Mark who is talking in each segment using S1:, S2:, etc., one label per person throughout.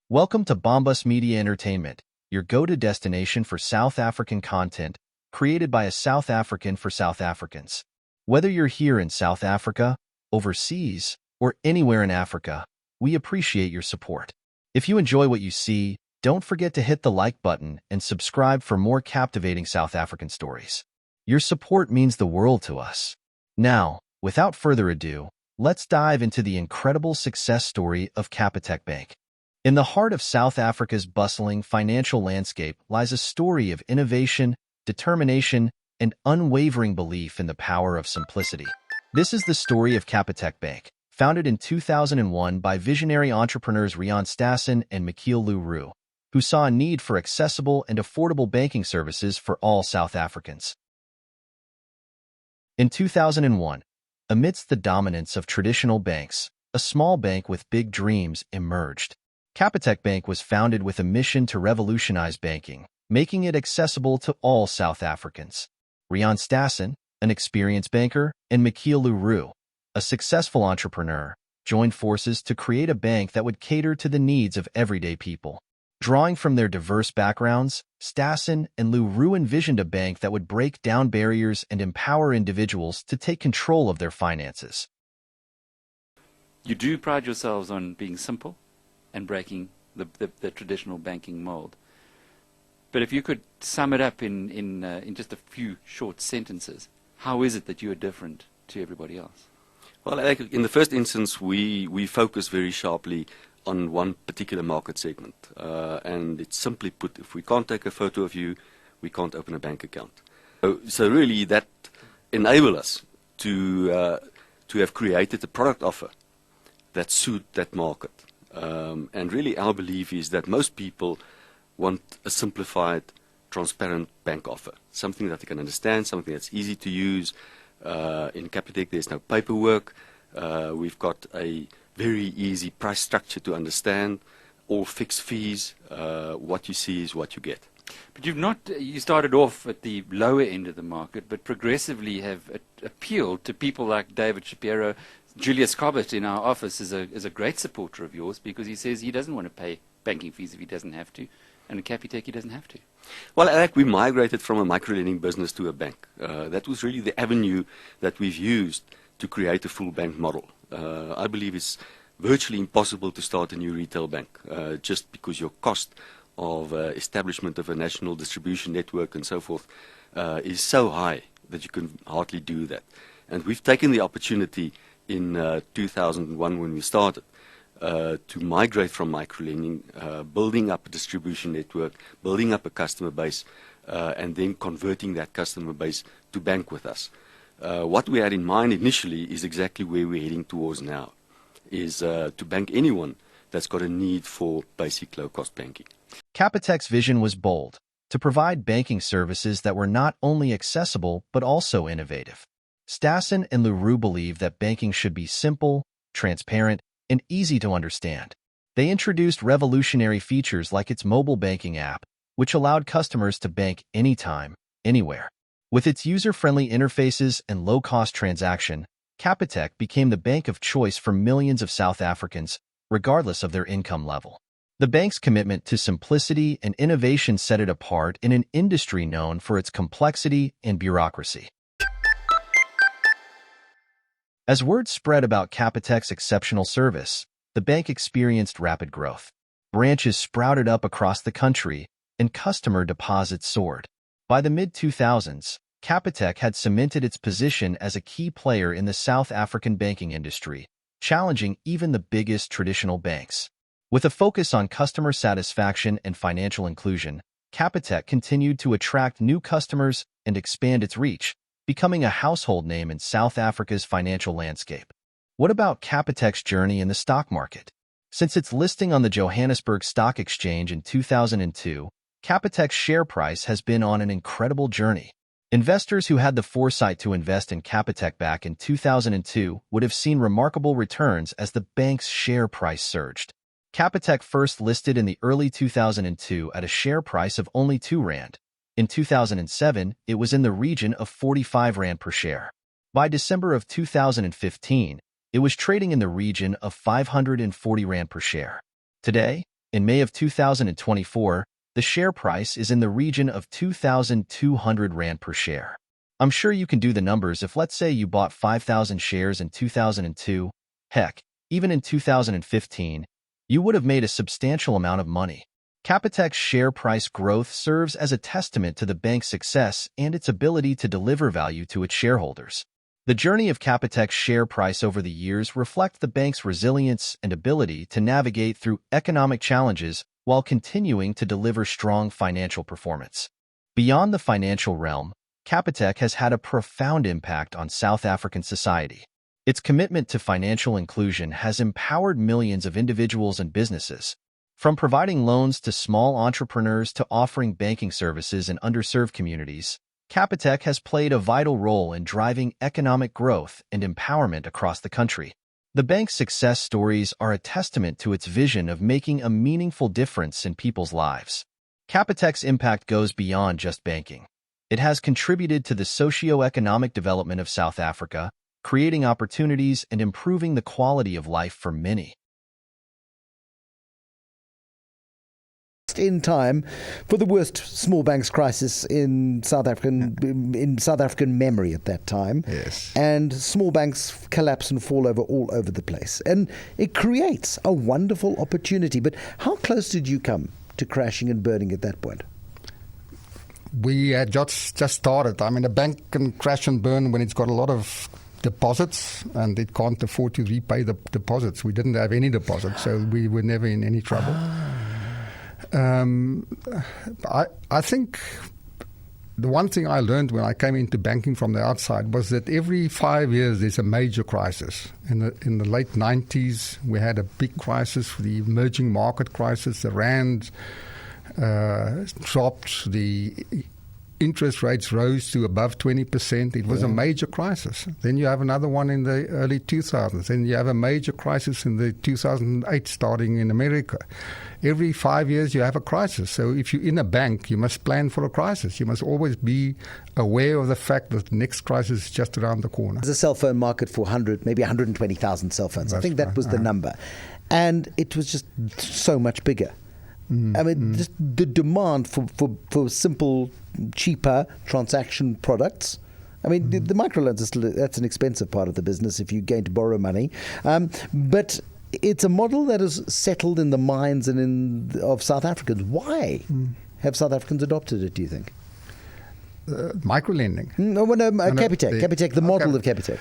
S1: Welcome to Bombus Media Entertainment, your go-to destination for South African content created by a South African for South Africans. Whether you're here in South Africa, overseas, or anywhere in Africa, we appreciate your support. If you enjoy what you see, don't forget to hit the like button and subscribe for more captivating South African stories. Your support means the world to us. Now, without further ado, let's dive into the incredible success story of Capitec Bank. In the heart of South Africa's bustling financial landscape lies a story of innovation, determination, and unwavering belief in the power of simplicity. This is the story of Capitec Bank, founded in 2001 by visionary entrepreneurs Riaan Stassen and Michiel Leroux, who saw a need for accessible and affordable banking services for all South Africans. In 2001, amidst the dominance of traditional banks, a small bank with big dreams emerged. Capitec Bank was founded with a mission to revolutionize banking, making it accessible to all South Africans. Riaan Stassen, an experienced banker, and Michiel Leroux, a successful entrepreneur, joined forces to create a bank that would cater to the needs of everyday people. Drawing from their diverse backgrounds, Stassen and Leroux envisioned a bank that would break down barriers and empower individuals to take control of their finances.
S2: You do pride yourselves on being simple and breaking the traditional banking mold. But if you could sum it up in just a few short sentences, how is it that you are different to everybody else?
S3: Well, in the first instance, we focus very sharply on one particular market segment. And it's simply put, if we can't take a photo of you, we can't open a bank account. So really that enables us to have created a product offer that suit that market. And really our belief is that most people want a simplified, transparent bank offer, something that they can understand, something that's easy to use. In Capitec, there's no paperwork. We've got a very easy price structure to understand, all fixed fees. What you see is what you get.
S2: But you started off at the lower end of the market, but progressively have appealed to people like David Shapiro. Julius Cobbett in our office is a great supporter of yours because he says he doesn't want to pay banking fees if he doesn't have to, and in Capitec he doesn't have to.
S3: Well, we migrated from a microlending business to a bank. That was really the avenue that we've used to create a full bank model. I believe it's virtually impossible to start a new retail bank just because your cost of establishment of a national distribution network and so forth is so high that you can hardly do that. And we've taken the opportunity in 2001 when we started to migrate from microlending, building up a distribution network, building up a customer base, and then converting that customer base to bank with us. What we had in mind initially is exactly where we're heading towards now, is to bank anyone that's got a need for basic low-cost banking.
S1: Capitec's vision was bold, to provide banking services that were not only accessible but also innovative. Stassen and Leroux believed that banking should be simple, transparent, and easy to understand. They introduced revolutionary features like its mobile banking app, which allowed customers to bank anytime, anywhere. With its user-friendly interfaces and low-cost transaction, Capitec became the bank of choice for millions of South Africans, regardless of their income level. The bank's commitment to simplicity and innovation set it apart in an industry known for its complexity and bureaucracy. As word spread about Capitec's exceptional service, the bank experienced rapid growth. Branches sprouted up across the country, and customer deposits soared. By the mid-2000s, Capitec had cemented its position as a key player in the South African banking industry, challenging even the biggest traditional banks. With a focus on customer satisfaction and financial inclusion, Capitec continued to attract new customers and expand its reach, becoming a household name in South Africa's financial landscape. What about Capitec's journey in the stock market? Since its listing on the Johannesburg Stock Exchange in 2002, Capitec's share price has been on an incredible journey. Investors who had the foresight to invest in Capitec back in 2002 would have seen remarkable returns as the bank's share price surged. Capitec first listed in the early 2002 at a share price of only 2 Rand. In 2007, it was in the region of 45 Rand per share. By December of 2015, it was trading in the region of 540 Rand per share. Today, In May of 2024, the share price is in the region of 2,200 Rand per share. I'm sure you can do the numbers if, let's say, you bought 5,000 shares in 2002. Heck, even in 2015, you would have made a substantial amount of money. Capitec's share price growth serves as a testament to the bank's success and its ability to deliver value to its shareholders. The journey of Capitec's share price over the years reflect the bank's resilience and ability to navigate through economic challenges while continuing to deliver strong financial performance. Beyond the financial realm, Capitec has had a profound impact on South African society. Its commitment to financial inclusion has empowered millions of individuals and businesses. From providing loans to small entrepreneurs to offering banking services in underserved communities, Capitec has played a vital role in driving economic growth and empowerment across the country. The bank's success stories are a testament to its vision of making a meaningful difference in people's lives. Capitec's impact goes beyond just banking. It has contributed to the socio-economic development of South Africa, creating opportunities and improving the quality of life for many.
S4: In time for the worst small banks crisis in South African memory at that time.
S5: Yes.
S4: And small banks collapse and fall over all over the place. And it creates a wonderful opportunity. But how close did you come to crashing and burning at that point?
S5: We had just started. I mean, a bank can crash and burn when it's got a lot of deposits and it can't afford to repay the deposits. We didn't have any deposits, so we were never in any trouble. I think the one thing I learned when I came into banking from the outside was that every 5 years there's a major crisis. In the late 90s, we had a big crisis, the emerging market crisis. The Rand dropped, the interest rates rose to above 20%. It was a major crisis. Then you have another one in the early 2000s. Then you have a major crisis in the 2008 starting in America. Every 5 years you have a crisis. So if you're in a bank, you must plan for a crisis. You must always be aware of the fact that the next crisis is just around the corner.
S4: There's a cell phone market for maybe 120,000 cell phones. I think that was the number. And it was just so much bigger. I mean, just the demand for simple, cheaper transaction products. I mean, the microloans are still, that's an expensive part of the business if you're going to borrow money. But it's a model that is settled in the minds of South Africans. Why have South Africans adopted it, do you think?
S5: Microlending.
S4: Capitec, the model of Capitec.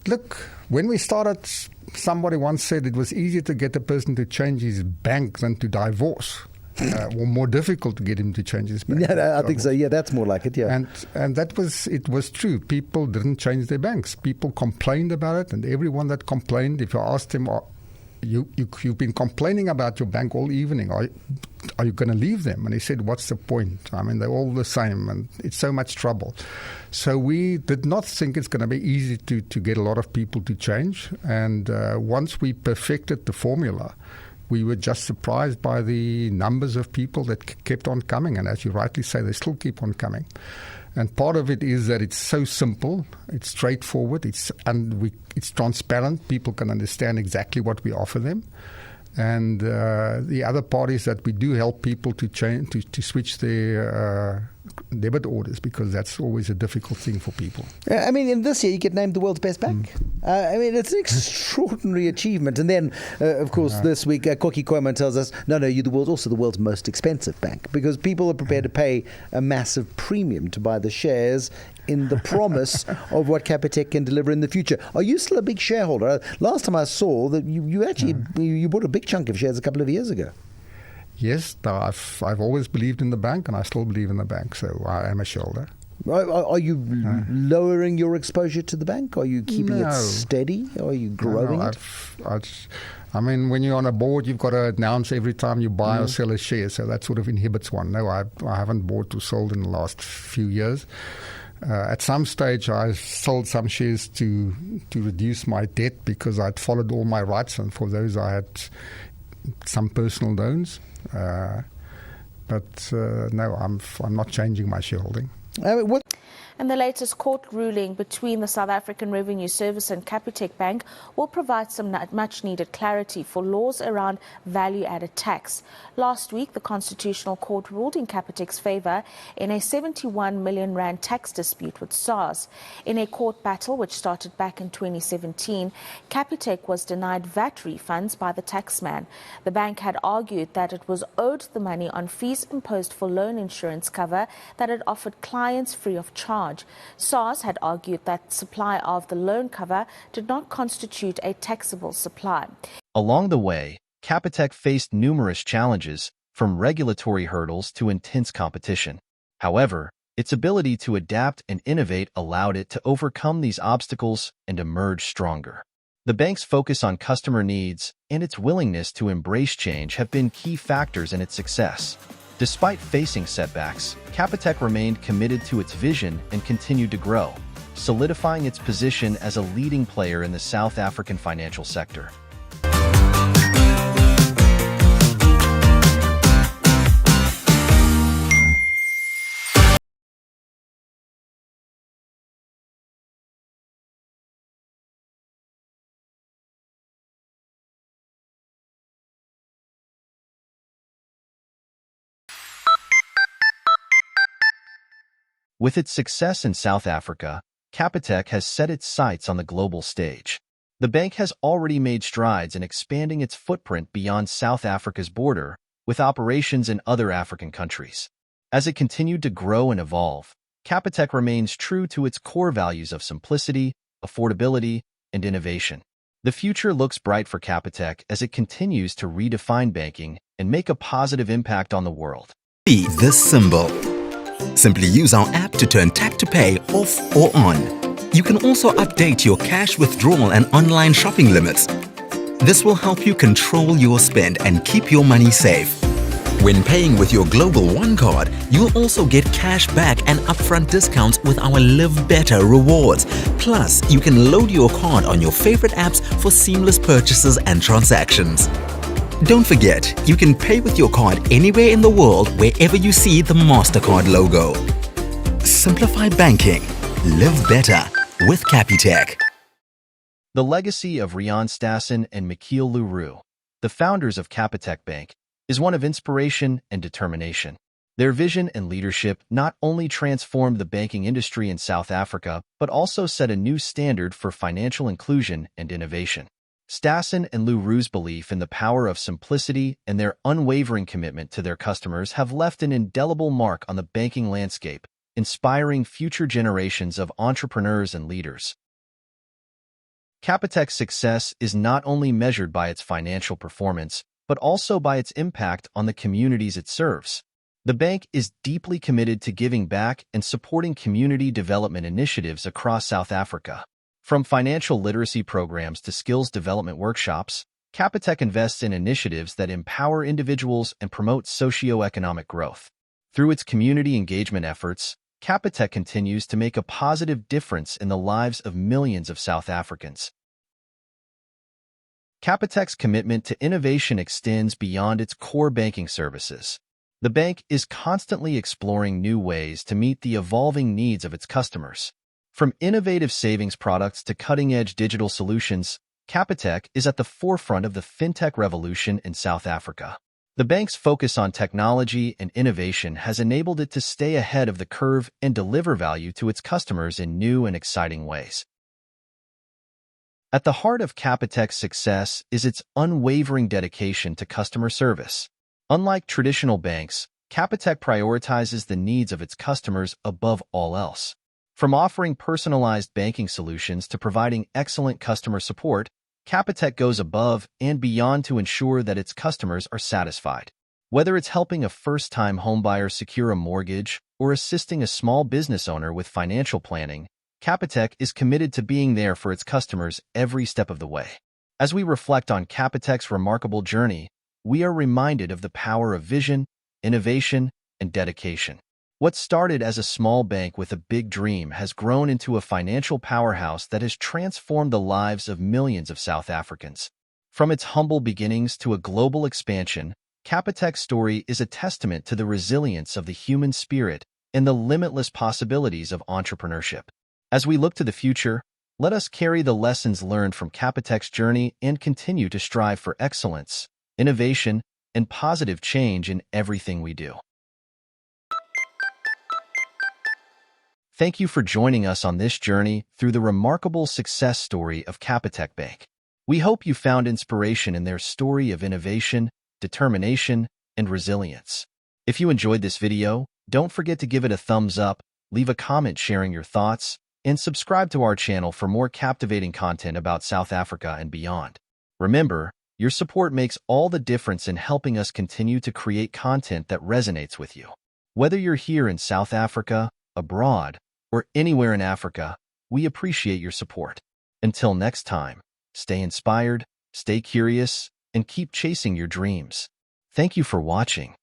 S5: Look, when we started, somebody once said it was easier to get a person to change his bank than to divorce. Or more difficult to get him to change his bank.
S4: Yeah, I think so. Yeah, that's more like it. Yeah,
S5: and it was true. People didn't change their banks. People complained about it, and everyone that complained, if you asked them, you've been complaining about your bank all evening. Are you going to leave them? And he said, what's the point? I mean, they're all the same, and it's so much trouble. So we did not think it's going to be easy to get a lot of people to change. And once we perfected the formula, we were just surprised by the numbers of people that kept on coming. And as you rightly say, they still keep on coming. And part of it is that it's so simple, it's straightforward, it's transparent. People can understand exactly what we offer them. And the other part is that we do help people to change, to switch their debit orders, because that's always a difficult thing for people.
S4: I mean, in this year, you get named the world's best bank. I mean, it's an extraordinary achievement. And then, of course, this week, Koki Koeman tells us, no, you're also the world's most expensive bank, because people are prepared to pay a massive premium to buy the shares in the promise of what Capitec can deliver in the future. Are you still a big shareholder? Last time I saw that you actually you bought a big chunk of shares a couple of years ago.
S5: Yes, I've always believed in the bank, and I still believe in the bank, so I am a shareholder.
S4: Are you lowering your exposure to the bank? Are you keeping it steady? Are you growing it?
S5: I mean, when you're on a board, you've got to announce every time you buy or sell a share, so that sort of inhibits one. No, I haven't bought or sold in the last few years. At some stage, I sold some shares to reduce my debt because I'd followed all my rights, and for those I had some personal loans. But no, I'm not changing my shareholding.
S6: And the latest court ruling between the South African Revenue Service and Capitec Bank will provide some much-needed clarity for laws around value-added tax. Last week, the Constitutional Court ruled in Capitec's favour in a 71 million rand tax dispute with SARS. In a court battle which started back in 2017, Capitec was denied VAT refunds by the taxman. The bank had argued that it was owed the money on fees imposed for loan insurance cover that it offered clients free of charge. SARS had argued that supply of the loan cover did not constitute a taxable supply.
S1: Along the way, Capitec faced numerous challenges, from regulatory hurdles to intense competition. However, its ability to adapt and innovate allowed it to overcome these obstacles and emerge stronger. The bank's focus on customer needs and its willingness to embrace change have been key factors in its success. Despite facing setbacks, Capitec remained committed to its vision and continued to grow, solidifying its position as a leading player in the South African financial sector. With its success in South Africa, Capitec has set its sights on the global stage. The bank has already made strides in expanding its footprint beyond South Africa's border, with operations in other African countries. As it continued to grow and evolve, Capitec remains true to its core values of simplicity, affordability, and innovation. The future looks bright for Capitec as it continues to redefine banking and make a positive impact on the world.
S7: See this symbol. Simply use our app to turn Tap to Pay off or on. You can also update your cash withdrawal and online shopping limits. This will help you control your spend and keep your money safe. When paying with your Global One card, you'll also get cash back and upfront discounts with our Live Better rewards. Plus, you can load your card on your favorite apps for seamless purchases and transactions. Don't forget, you can pay with your card anywhere in the world wherever you see the MasterCard logo. Simplify banking. Live better with Capitec.
S1: The legacy of Rian Stassen and Michiel Leroux, the founders of Capitec Bank, is one of inspiration and determination. Their vision and leadership not only transformed the banking industry in South Africa, but also set a new standard for financial inclusion and innovation. Stassen and Leroux's belief in the power of simplicity and their unwavering commitment to their customers have left an indelible mark on the banking landscape, inspiring future generations of entrepreneurs and leaders. Capitec's success is not only measured by its financial performance, but also by its impact on the communities it serves. The bank is deeply committed to giving back and supporting community development initiatives across South Africa. From financial literacy programs to skills development workshops, Capitec invests in initiatives that empower individuals and promote socio-economic growth. Through its community engagement efforts, Capitec continues to make a positive difference in the lives of millions of South Africans. Capitec's commitment to innovation extends beyond its core banking services. The bank is constantly exploring new ways to meet the evolving needs of its customers. From innovative savings products to cutting-edge digital solutions, Capitec is at the forefront of the fintech revolution in South Africa. The bank's focus on technology and innovation has enabled it to stay ahead of the curve and deliver value to its customers in new and exciting ways. At the heart of Capitec's success is its unwavering dedication to customer service. Unlike traditional banks, Capitec prioritizes the needs of its customers above all else. From offering personalized banking solutions to providing excellent customer support, Capitec goes above and beyond to ensure that its customers are satisfied. Whether it's helping a first-time homebuyer secure a mortgage or assisting a small business owner with financial planning, Capitec is committed to being there for its customers every step of the way. As we reflect on Capitec's remarkable journey, we are reminded of the power of vision, innovation, and dedication. What started as a small bank with a big dream has grown into a financial powerhouse that has transformed the lives of millions of South Africans. From its humble beginnings to a global expansion, Capitec's story is a testament to the resilience of the human spirit and the limitless possibilities of entrepreneurship. As we look to the future, let us carry the lessons learned from Capitec's journey and continue to strive for excellence, innovation, and positive change in everything we do. Thank you for joining us on this journey through the remarkable success story of Capitec Bank. We hope you found inspiration in their story of innovation, determination, and resilience. If you enjoyed this video, don't forget to give it a thumbs up, leave a comment sharing your thoughts, and subscribe to our channel for more captivating content about South Africa and beyond. Remember, your support makes all the difference in helping us continue to create content that resonates with you. Whether you're here in South Africa, abroad, or anywhere in Africa, we appreciate your support. Until next time, stay inspired, stay curious, and keep chasing your dreams. Thank you for watching.